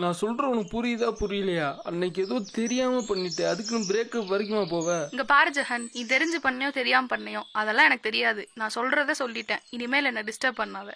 நான் சொல்ற உனக்கு புரியுதா புரியலையா? அன்னைக்கு ஏதோ தெரியாம பண்ணிட்டேன், அதுக்குன்னு பிரேக்கப் வரைக்குமா போவ? இங்க பாரு ஜெகன், நீ தெரிஞ்சு பண்ணியோ தெரியாம பண்ணியோ அதெல்லாம் எனக்கு தெரியாது. நான் சொல்றத சொல்லிட்டேன். இனிமேல் என்ன டிஸ்டர்ப் பண்ணாத.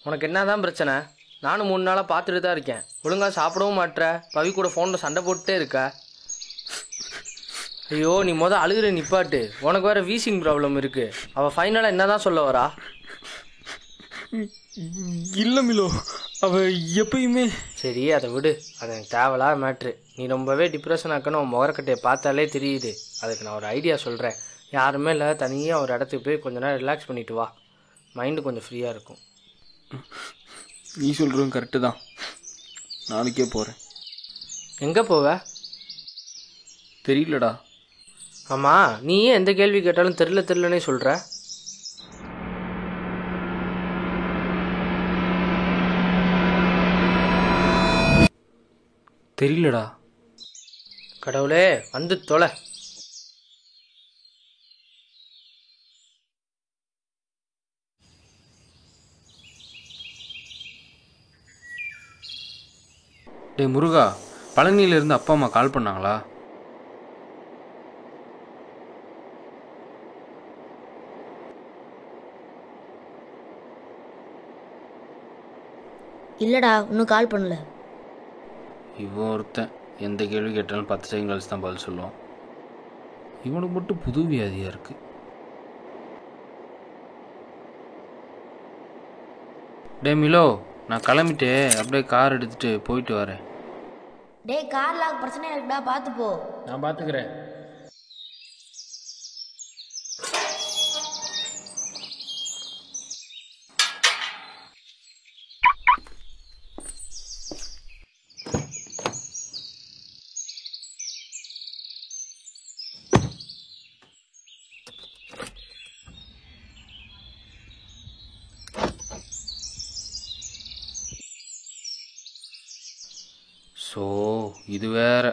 உனக்கு என்னதான் பிரச்சனை? நானும் 3 நாளாக பார்த்துட்டு தான் இருக்கேன். ஒழுங்காக சாப்பிடவும் மாட்டுற, பவி கூட ஃபோனில் சண்டை போட்டுட்டே இருக்க. ஐயோ, நீ அழுகிற நிப்பாட்டு. உனக்கு வேறு வீசிங் ப்ராப்ளம் இருக்கு. அவள் ஃபைனலாக என்ன தான் சொல்ல வரா? இல்ல மிலோ, அவ எப்பயுமே. சரி, அதை விடு. அது எனக்கு தேவையில்லாத மேட்ரு. நீ ரொம்பவே டிப்ரெஷன் ஆக்கணும். உன் முகரக்கட்டையை பார்த்தாலே தெரியுது. அதுக்கு நான் ஒரு ஐடியா சொல்கிறேன். யாருமே இல்லை, தனியாக ஒரு இடத்துக்கு போய் கொஞ்ச நேரம் ரிலாக்ஸ் பண்ணிட்டு வா. மைண்டு கொஞ்சம் ஃப்ரீயாக இருக்கும். நீ சொல்கிறதும் கரெக்டு தான். நாளைக்கே போகிறேன். எங்கே போவ? தெரியலடா. ஆமாம், நீ ஏன் எந்த கேள்வி கேட்டாலும் தெரிலனே சொல்கிற? தெரியலடா. கடவுளே, வந்து தொலை. டே முருகா, பழனியிலேருந்து அப்பா அம்மா கால் பண்ணாங்களா? இல்லடா, இன்னும் கால் பண்ணல. இவன் ஒருத்தன் எந்த கேள்வி கேட்டாலும் 10 செகண்ட் கழிச்சு தான் பதில் சொல்லுவான். இவனுக்கு மட்டும் புது வியாதியாக இருக்கு. டே மிலோ, நான் கிளம்பிட்டு அப்படியே கார் எடுத்துகிட்டு போயிட்டு வரேன். டேய், கார்ல பிரச்சனை இருக்குடா, பார்த்து போ. நான் பார்த்துக்கிறேன். ஸோ இது வேற.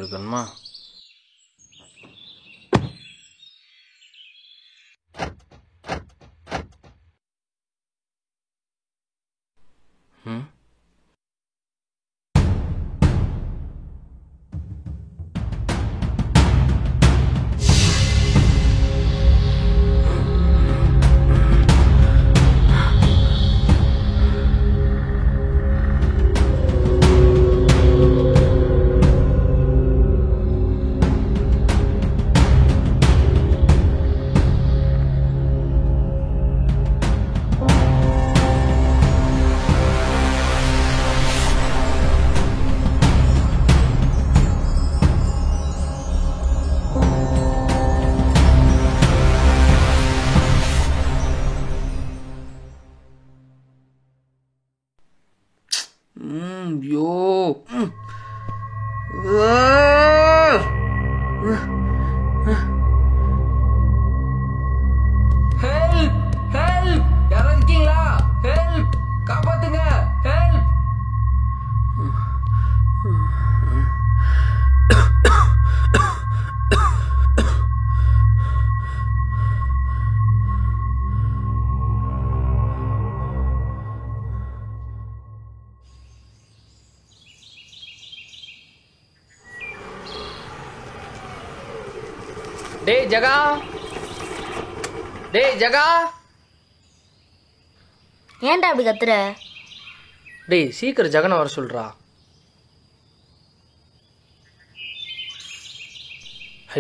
இருக்கணுமா? ம் ஐயோ ஹெல்ப் ஹெல்ப், யாராவது இருக்கீங்களா? ஹெல்ப், காப்பாத்துங்க, ஹெல்ப். டேய் ஜகா, டேய் ஜகா. ஏன்டா அப்படி கத்துற? டேய் சீக்கிரம் ஜகனை வர சொல்றா.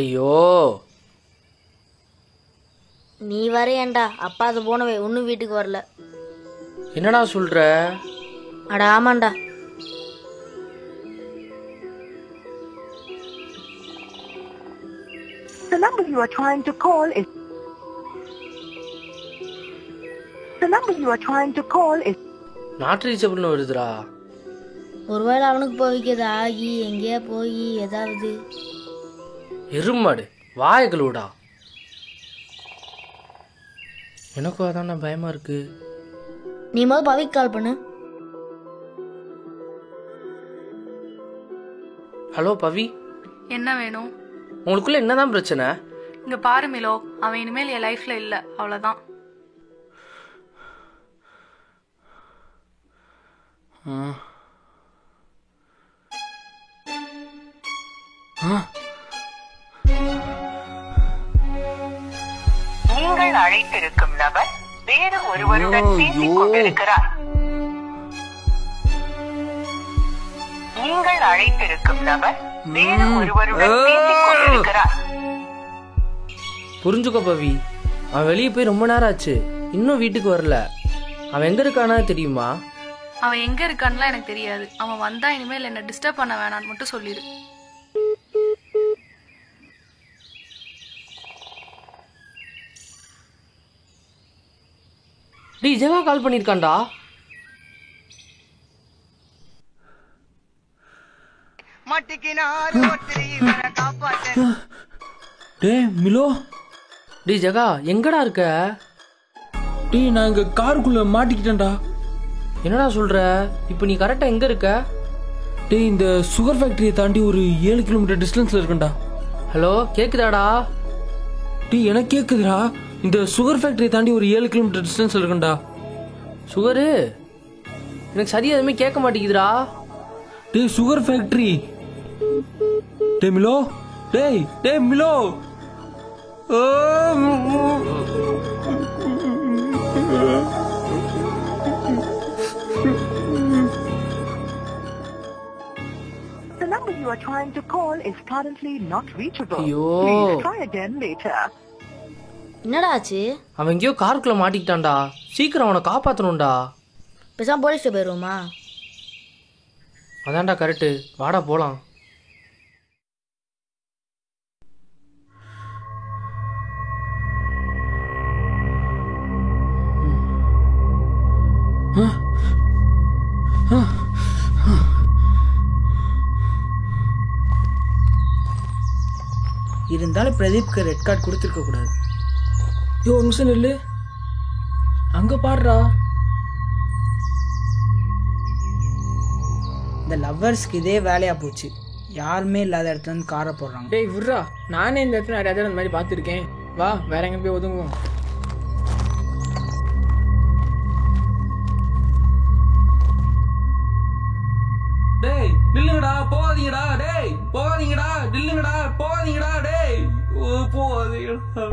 ஐயோ, நீ வரையேன்டா, அப்பா அது போனவே இன்னும் வீட்டுக்கு வரல. என்னடா சொல்ற? அட ஆமாண்டா. The number you are trying to call is not ரீச்சபிள்னு வருதுடா. ஒருவேளை அவனுக்கு போய்க்கிறது ஆகி எங்கேயா போய் ஏதாவது. எருமாடு வாய கழுவுடா. எனக்கும் அதான பயமா இருக்கு. நீ முதல் பவிக்கு கால் பண்ணு. ஹலோ பவி, என்ன வேணும்? உங்களுக்குள்ள என்னதான் பிரச்சனை? இங்க பாரு மிலோ, அவன் இனிமேல் என் லைஃப்ல இல்ல, அவ்வளவுதான். நீங்கள் அழைத்திருக்கும் நபர் வேறு ஒருவருடன் பேசிக் கொண்டிருக்கிறார். நீங்கள் அழைத்திருக்கும் நபர் வேறு ஒருவருடன் பேசிக் கொண்டிருக்கிறார். புரிஞ்சுக்கோ பவி, அவன் வெளியே போய் ரொம்ப நேரம் ஆச்சு, இன்னும் வீட்டுக்கு வரல. அவன் எங்க இருக்கானா தெரியுமா? அவன் எங்க இருக்கான்லாம் எனக்கு தெரியாது. அவன் வந்தா இனிமேல் என்ன டிஸ்டர்ப் பண்ண வேணான்னு மட்டும் சொல்லிடு. டேய் ஜெகா கால் பண்ணிருக்கான்டா. டேய் மிலோ, டேய் ஜெகா எங்கடா இருக்க? டேய் நான் இங்க காருக்குள்ள மாட்டிக்கிட்டேன்டா. என்னடா சொல்ற? இப்போ நீ கரெக்டா எங்க இருக்க? டேய் இந்த சுகர் ஃபேக்டரியை தாண்டி ஒரு 7 கிலோமீட்டர் டிஸ்டன்ஸ்ல இருக்கேன்டா. ஹலோ கேக்குதாடா? டேய் எனக்கு கேக்குதுடா. இந்த சுகர் ஃபேக்டரியை தாண்டி ஒரு 7 கிலோமீட்டர் டிஸ்டன்ஸ்ல இருக்கேன்டா. சுகரு எனக்கு சரியா எதுவுமே கேட்க மாட்டேங்குதுடா. டேய் சுகர் ஃபேக்டரி. டேய் மிலோ, டேய் டேய் மிலோ. The number you are trying to call is currently not reachable. ஐயோ, Please try again later. என்னடா ஆச்சு? அவன் எங்கேயோ காருக்குள்ள மாட்டிக்கிட்டான்டா. சீக்கிரம் அவனை காப்பாத்தணும்டா. பேசாம போலீஸ்ல போயிருவோமா? அதான்டா கரெக்டு, வாடா போலாம். இருந்தாலும் பிரதீப்க்கு ரெட் கார்டு கொடுத்துருக்க கூடாது. யோ ஒரு நிமிஷம் நில்லு. அங்க பாடுறா. இந்த லவ்வர்ஸ்க்கு இதே வேலையா போச்சு. யாருமே இல்லாத இடத்துல இருந்து காரை போடுறாங்க. டேய் விட்றா, நானே இந்த இடத்துல நிறைய இடத்துல இந்த மாதிரி பார்த்துருக்கேன். வா வேற எங்கே போய் ஒதுங்குவோம். டேய் நில்லுங்கடா, போகாதீங்கடா. டேய் போகாதீங்கடா, நில்லுங்கடா, போகாதீங்கடா. டேய் போகாதீங்கடா.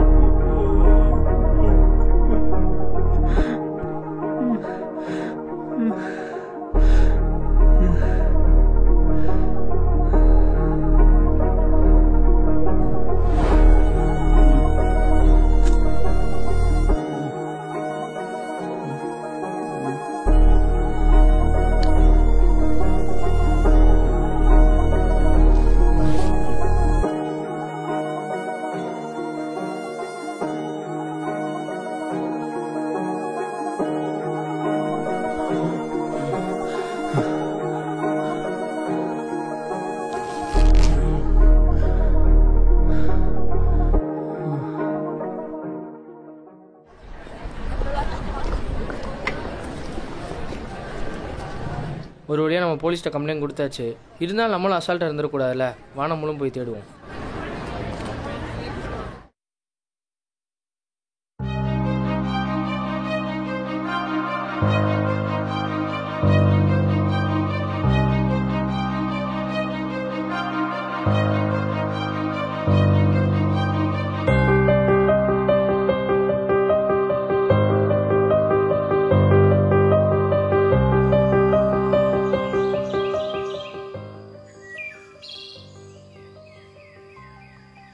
ஒரு வழியாக நம்ம போலீஸ்கிட்ட கம்ப்ளைண்ட் கொடுத்தாச்சு. இருந்தாலும் நம்மளும் அசால்ட்டாக இருந்துடக்கூடாதுல்ல. வானமும் போய் தேடுவோம்.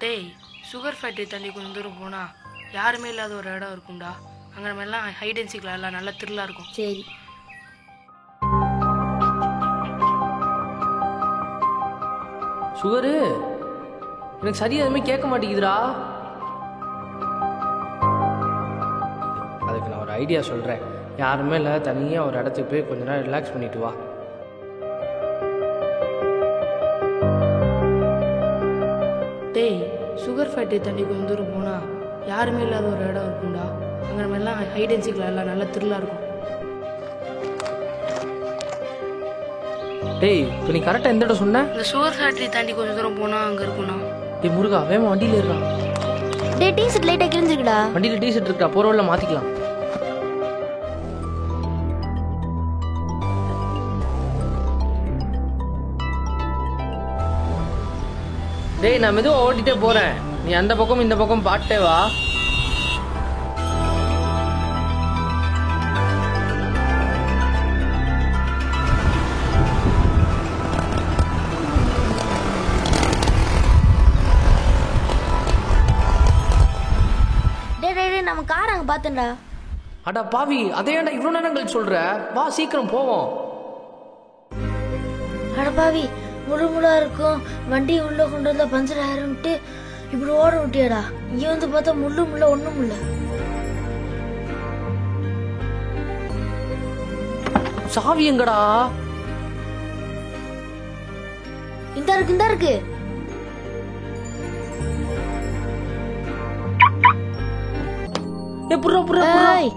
டேய், சுகர் ஃபேக்ட்ரி தாண்டி கொஞ்சம் தூரம் போனால் யாருமே இல்லாத ஒரு இடம் இருக்கும்டா. அங்கே நம்ம எல்லாம் ஹைட் அண்ட் சீக்கிரம் எல்லாம் நல்லா த்ரில்லாக இருக்கும். சரி. சுகரு, எனக்கு சரியா எதுவுமே கேட்க மாட்டேங்குதுடா. அதுக்கு நான் ஒரு ஐடியா சொல்கிறேன். யாருமே இல்லை, தனியாக ஒரு இடத்துக்கு போய் கொஞ்ச நேரம் ரிலாக்ஸ் பண்ணிட்டு வா. டேய், சுகர் ஃபேக்ட்ரி தாண்டி கொஞ்சம் தூரம் போனால் யாருமே இல்லாத ஒரு இடம் இருக்கும்டா. அங்கே நம்ம எல்லாம் ஹைட் அண்ட் சீக்கிரம் எல்லாம் நல்லா த்ரில்லாக இருக்கும். டேய், இப்போ நீ கரெக்டாக எந்த இடம் சொன்ன? இந்த சுகர் ஃபேக்ட்ரி தாண்டி கொஞ்சம் தூரம் போனால் அங்கே இருக்கும்ண்ணா. டேய் முருகா, வேமா வண்டியில் இருக்கா? டே டீஷர்ட் லைட்டாக கிழிஞ்சிருக்குடா. வண்டியில் டீஷர்ட் இருக்கா? போகிற வழியில் மாற்றிக்கலாம். டேய், நான் மெதுவாக ஓட்டிகிட்டே போகிறேன். நீ அந்த பக்கம் இந்த பக்கம் பாட்டே வா. நம்ம கார் அங்கே பார்த்தேன்டா. அடா பாவி, அதே ஏன்டா இவ்வளோ நேரம் கழிச்சு சொல்கிற? வா சீக்கிரம் போவோம். அட பாவி, முழுமுழா இருக்கும். வண்டி உள்ள கொண்டு வந்தா பஞ்சர் ஆயிரும்ட்டு இப்படி ஓட விட்டியாடா. இங்கே வந்து பார்த்தா முள்ள ஒன்றும் இல்லை. சாவி எங்கடா? இந்த இருக்கு. ஏய்,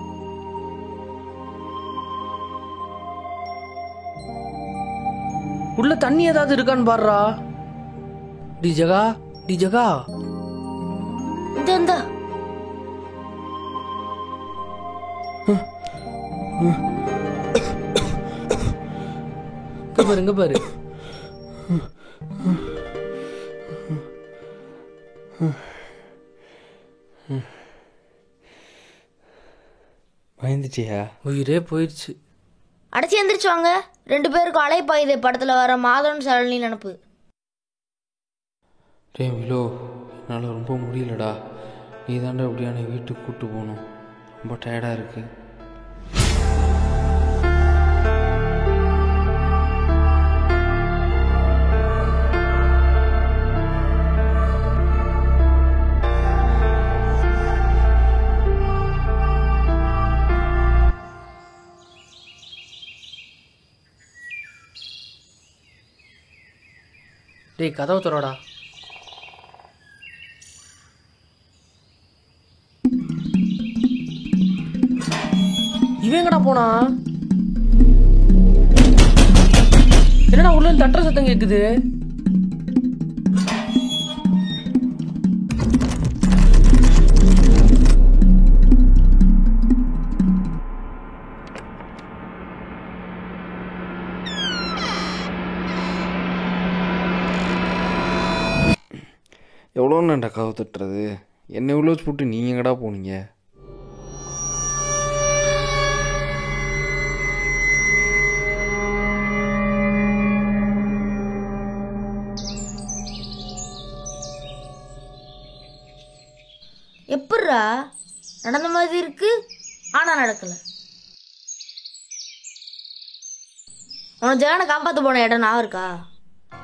உள்ள தண்ணி ஏதாவது இருக்கான்னு பாடுறா. டி ஜகா. இந்த இங்க பாரு. பயந்துட்டியா? உயிரே போயிடுச்சு. அடைச்சி எந்திரிச்சு வாங்க. 2 பேருக்கும் அலைப்பாயுதே படத்துல வர மாதவன் சரளி நினப்பு. டேய் விலோ, என்னால் ரொம்ப முடியலடா. நீ தாண்டா எப்படியான வீட்டுக்கு கூப்பிட்டு போகணும். ரொம்ப டயர்டாக இருக்கு. டேய் கதவு தரோடா. இவங்கடா போனா? என்னடா உள்ள தட்டுற சத்தம் கேக்குது? எவ்வளோண்ணா கதவு தட்டுறது? என்ன எவ்வளோ போட்டு நீங்கள் எங்கடா போனீங்க? எப்பட்றா நடந்த மாதிரி இருக்கு, ஆனா நடக்கல. உனக்கு ஜெகனை காப்பாற்ற போன இடம் நான் இருக்கா?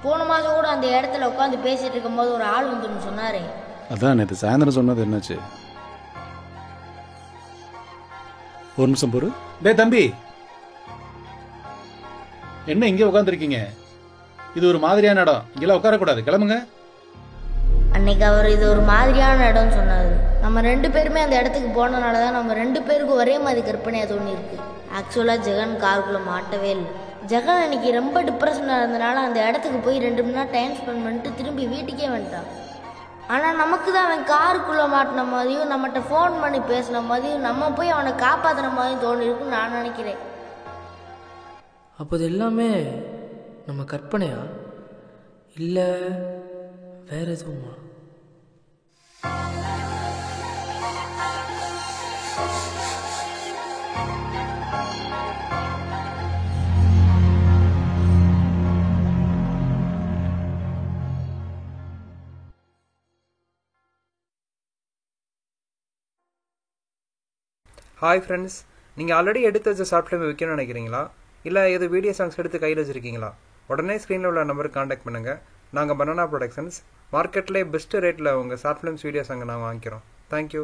போன மாதம் கூட அந்த இடத்துல உட்காந்து பேசிட்டு இருக்கும்போது ஒரு ஆள் வந்துன்னு சொன்னாரே. அதான் நேற்று சாயந்தரம் சொன்னது. என்னாச்சு? ஒரு நிமிஷம் பொறு. டேய் தம்பி, என்ன இங்கே உட்காந்துருக்கீங்க? இது ஒரு மாதிரியான இடம், இங்கெல்லாம் உட்காரக்கூடாது, கிளம்புங்க. அன்னைக்கு அவர் இது ஒரு மாதிரியான இடம்னு சொன்னார். நம்ம 2 பேருமே அந்த இடத்துக்கு போனதுனால தான் நம்ம 2 பேருக்கும் ஒரே மாதிரி கற்பனையாக தோணிருக்கு. ஆக்சுவலாக ஜெகன் காருக்குள்ளே மாட்டவே இல்லை. ஜெகன் அன்னைக்கு ரொம்ப டிப்ரெஷனாக இருந்தனால அந்த இடத்துக்கு போய் 2 மணி நேரம் டைம் ஸ்பெண்ட் பண்ணிட்டு திரும்பி வீட்டுக்கே வந்துட்டான். ஆனால் நமக்கு தான் அவன் காருக்குள்ளே மாட்டின மாதிரியும் நம்மகிட்ட ஃபோன் பண்ணி பேசின மாதிரியும் நம்ம போய் அவனை காப்பாற்றின மாதிரியும் தோணிருக்குன்னு நான் நினைக்கிறேன். அப்போ இது எல்லாமே நம்ம கற்பனையா இல்லை வேற எதுவுமா? ஹாய் ஃப்ரெண்ட்ஸ், நீங்கள் ஆல்ரெடி எடுத்து வச்ச ஷார்ட் ஃபிலிம் விற்கணும்னு நினைக்கிறீங்களா? இல்லை எது வீடியோ சாங்ஸ் எடுத்து கையில் வச்சுருக்கீங்களா? உடனே ஸ்க்ரீனில் உள்ள நம்பருக்கு காண்டாக்ட் பண்ணுங்கள். நாங்கள் பனானா ப்ரொடக்ஷன்ஸ், மார்க்கெட்லேயே பெஸ்ட்டு ரேட்டில் உங்கள் ஷார்ட் ஃபிலிம்ஸ் வீடியோ சாங்கை நாங்கள் வாங்கிக்கிறோம். தேங்க்யூ.